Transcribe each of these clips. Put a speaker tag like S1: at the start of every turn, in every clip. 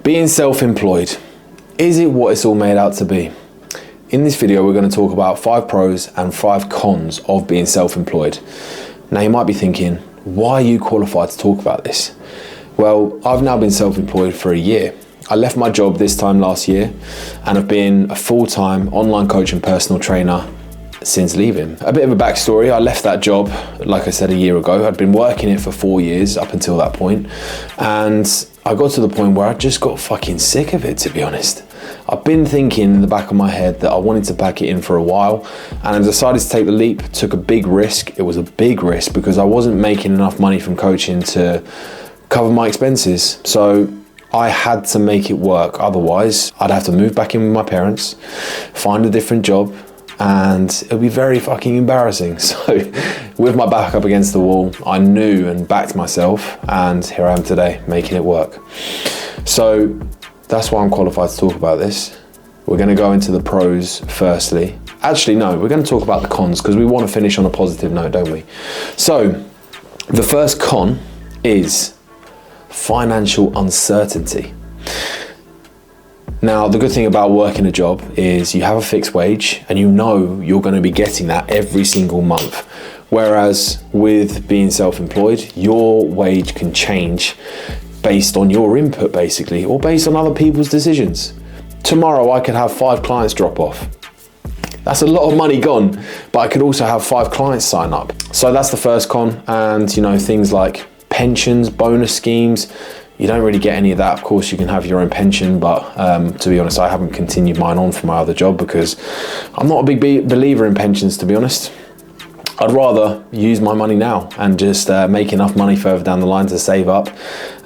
S1: Being self-employed, is it what it's all made out to be? In this video, we're going to talk about 5 pros and 5 cons of being self-employed. Now, you might be thinking, why are you qualified to talk about this? Well, I've now been self-employed for a year. I left my job this time last year and have been a full-time online coach and personal trainer since leaving. A bit of a backstory, I left that job, like I said, a year ago. I'd been working it for 4 years up until that point, and I got to the point where I just got fucking sick of it, to be honest. I've been thinking in the back of my head that I wanted to pack it in for a while, and I decided to take the leap, took a big risk. It was a big risk because I wasn't making enough money from coaching to cover my expenses. So I had to make it work. Otherwise, I'd have to move back in with my parents, find a different job, and it would be very fucking embarrassing. So with my back up against the wall, I knew and backed myself, and here I am today, making it work. So that's why I'm qualified to talk about this. We're gonna go into the pros firstly. Actually, no, we're gonna talk about the cons because we wanna finish on a positive note, don't we? So the first con is financial uncertainty. Now, the good thing about working a job is you have a fixed wage and you know you're going to be getting that every single month. Whereas with being self-employed, your wage can change based on your input basically, or based on other people's decisions. Tomorrow I could have 5 clients drop off. That's a lot of money gone, but I could also have 5 clients sign up. So that's the first con. And you know, things like pensions, bonus schemes, you don't really get any of that. Of course, you can have your own pension, but to be honest, I haven't continued mine on from my other job because I'm not a big believer in pensions, to be honest. I'd rather use my money now and just make enough money further down the line to save up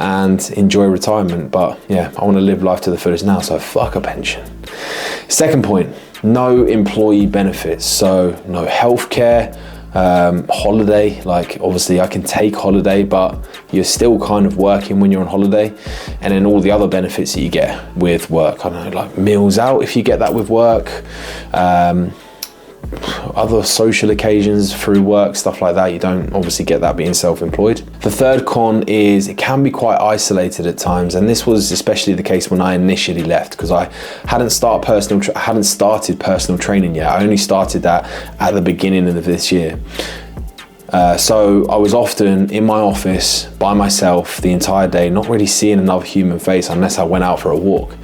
S1: and enjoy retirement. But yeah, I want to live life to the fullest now, so fuck a pension. Second point, no employee benefits. So no healthcare, holiday, like obviously I can take holiday, but you're still kind of working when you're on holiday. And then all the other benefits that you get with work, I don't know, like meals out if you get that with work, other social occasions through work, stuff like that. You don't obviously get that being self-employed. The third con is it can be quite isolated at times, and this was especially the case when I initially left because I hadn't started personal training yet. I only started that at the beginning of this year. So I was often in my office by myself the entire day, not really seeing another human face unless I went out for a walk.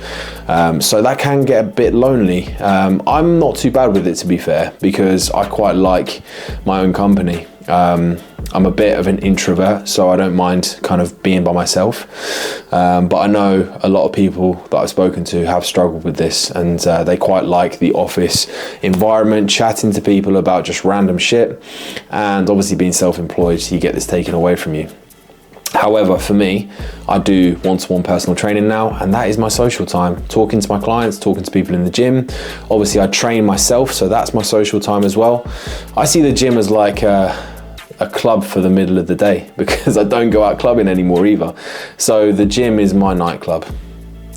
S1: So that can get a bit lonely. I'm not too bad with it, to be fair, because I quite like my own company. I'm a bit of an introvert, so I don't mind kind of being by myself. But I know a lot of people that I've spoken to have struggled with this, and they quite like the office environment, chatting to people about just random shit. And obviously being self-employed, you get this taken away from you. However, for me, I do one-to-one personal training now, and that is my social time. Talking to my clients, talking to people in the gym. Obviously, I train myself, so that's my social time as well. I see the gym as like a club for the middle of the day because I don't go out clubbing anymore either. So the gym is my nightclub.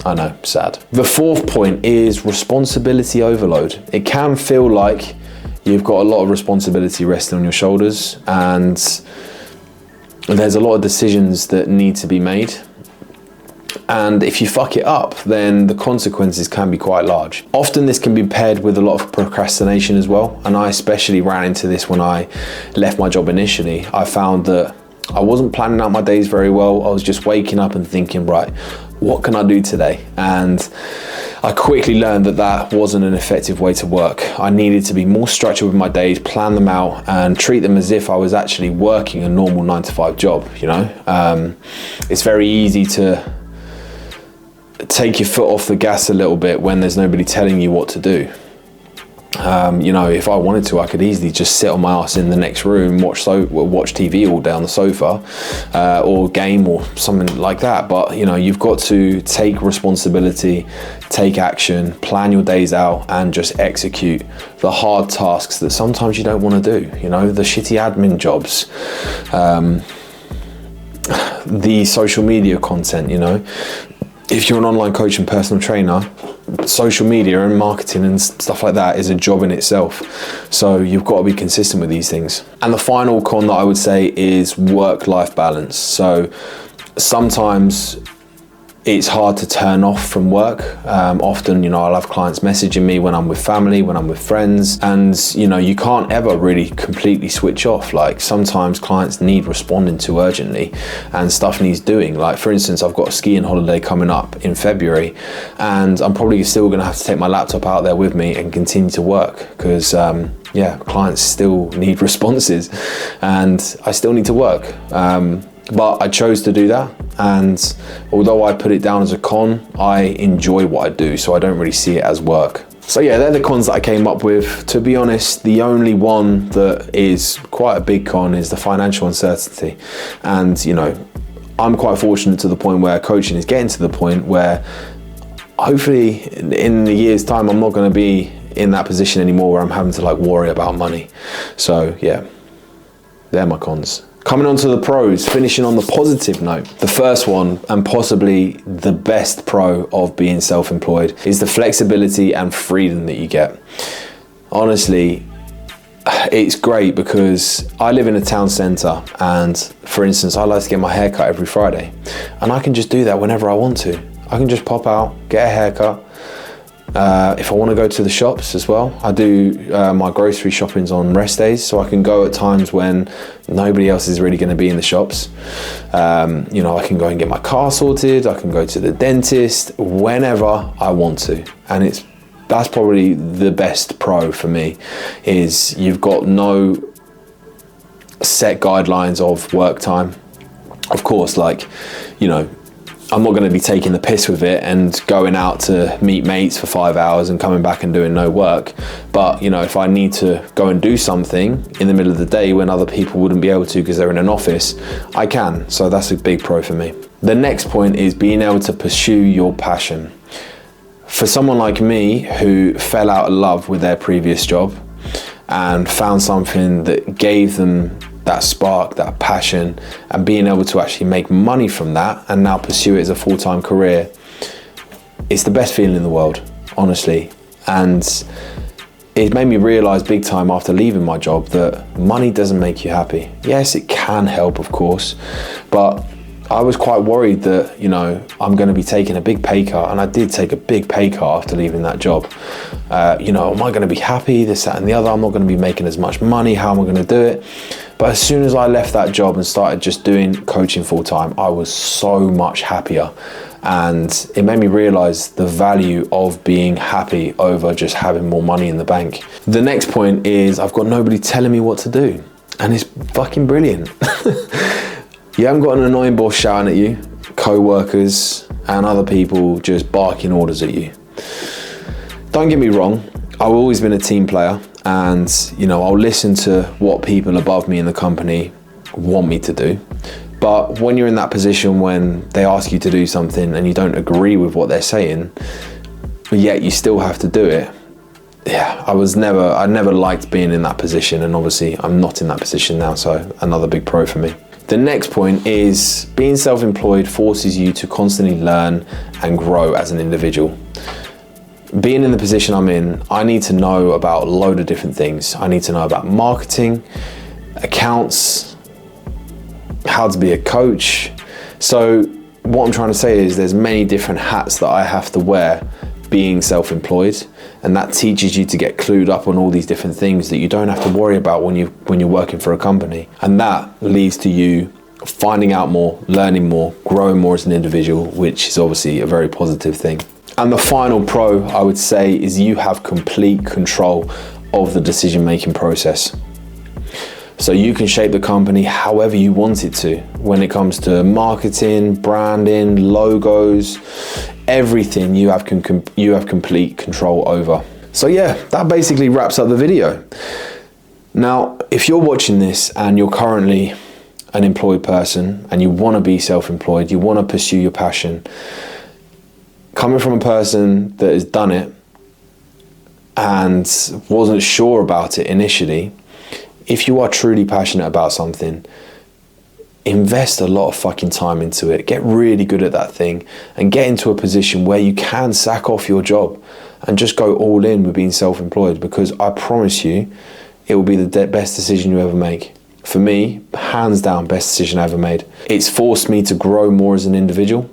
S1: I know, sad. The fourth point is responsibility overload. It can feel like you've got a lot of responsibility resting on your shoulders, and there's a lot of decisions that need to be made. And if you fuck it up, then the consequences can be quite large. Often this can be paired with a lot of procrastination as well. And I especially ran into this when I left my job initially. I found that I wasn't planning out my days very well. I was just waking up and thinking, right, what can I do today? And I quickly learned that that wasn't an effective way to work. I needed to be more structured with my days, plan them out, and treat them as if I was actually working a normal 9-to-5 job, you know? It's very easy to take your foot off the gas a little bit when there's nobody telling you what to do. You know, if I wanted to, I could easily just sit on my ass in the next room, watch TV all day on the sofa, or game or something like that. But you know, you've got to take responsibility, take action, plan your days out, and just execute the hard tasks that sometimes you don't want to do. You know, the shitty admin jobs, the social media content. You know, if you're an online coach and personal trainer, social media and marketing and stuff like that is a job in itself. So you've got to be consistent with these things. And the final con that I would say is work-life balance. So sometimes it's hard to turn off from work. Often, I'll have clients messaging me when I'm with family, when I'm with friends, and you can't ever really completely switch off. Like, sometimes clients need responding to urgently and stuff needs doing. Like, for instance, I've got a skiing holiday coming up in February, and I'm probably still gonna have to take my laptop out there with me and continue to work because clients still need responses and I still need to work. But I chose to do that, and although I put it down as a con, I enjoy what I do, so I don't really see it as work. So yeah, they're the cons that I came up with. To be honest, the only one that is quite a big con is the financial uncertainty. And I'm quite fortunate to the point where coaching is getting to the point where hopefully in a year's time I'm not going to be in that position anymore where I'm having to worry about money. So yeah, they're my cons. Coming on to the pros, finishing on the positive note. The first one, and possibly the best pro of being self-employed, is the flexibility and freedom that you get. Honestly, it's great because I live in a town centre, and for instance, I like to get my hair cut every Friday, and I can just do that whenever I want to. I can just pop out, get a haircut. If I want to go to the shops as well, I do my grocery shoppings on rest days, so I can go at times when nobody else is really going to be in the shops. I can go and get my car sorted, I can go to the dentist whenever I want to, and that's probably the best pro for me, is you've got no set guidelines of work time. Of course, I'm not going to be taking the piss with it and going out to meet mates for 5 hours and coming back and doing no work. But, if I need to go and do something in the middle of the day when other people wouldn't be able to because they're in an office, I can. So that's a big pro for me. The next point is being able to pursue your passion. For someone like me who fell out of love with their previous job and found something that gave them that spark, that passion, and being able to actually make money from that and now pursue it as a full-time career, it's the best feeling in the world, honestly. And it made me realize big time after leaving my job that money doesn't make you happy. Yes, it can help, of course, but I was quite worried that, I'm going to be taking a big pay cut, and I did take a big pay cut after leaving that job. Am I going to be happy, this, that, and the other? I'm not going to be making as much money. How am I going to do it? But as soon as I left that job and started just doing coaching full time, I was so much happier. And it made me realize the value of being happy over just having more money in the bank. The next point is I've got nobody telling me what to do. And it's fucking brilliant. You haven't got an annoying boss shouting at you, co-workers and other people just barking orders at you. Don't get me wrong, I've always been a team player, and I'll listen to what people above me in the company want me to do. But when you're in that position when they ask you to do something and you don't agree with what they're saying, but yet you still have to do it, I never liked being in that position, and obviously I'm not in that position now, so another big pro for me. The next point is being self-employed forces you to constantly learn and grow as an individual. Being in the position I'm in, I need to know about a load of different things. I need to know about marketing, accounts, how to be a coach. So what I'm trying to say is there's many different hats that I have to wear being self-employed, and that teaches you to get clued up on all these different things that you don't have to worry about when you're working for a company. And that leads to you finding out more, learning more, growing more as an individual, which is obviously a very positive thing. And the final pro, I would say, is you have complete control of the decision-making process. So you can shape the company however you want it to when it comes to marketing, branding, logos, everything you have complete control over. So yeah, that basically wraps up the video. Now, if you're watching this and you're currently an employed person and you want to be self-employed, you want to pursue your passion, coming from a person that has done it and wasn't sure about it initially, if you are truly passionate about something, invest a lot of fucking time into it. Get really good at that thing and get into a position where you can sack off your job and just go all in with being self-employed, because I promise you it will be the best decision you ever make. For me, hands down, best decision I ever made. It's forced me to grow more as an individual.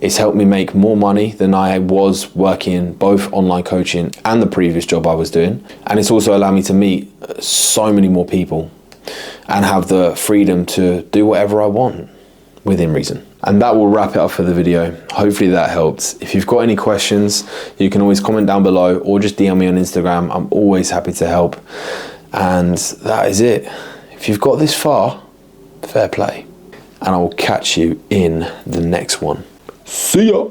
S1: It's helped me make more money than I was working both online coaching and the previous job I was doing. And it's also allowed me to meet so many more people and have the freedom to do whatever I want within reason. And that will wrap it up for the video. Hopefully that helped. If you've got any questions, you can always comment down below or just DM me on Instagram. I'm always happy to help. And that is it. If you've got this far, fair play. And I will catch you in the next one. See ya.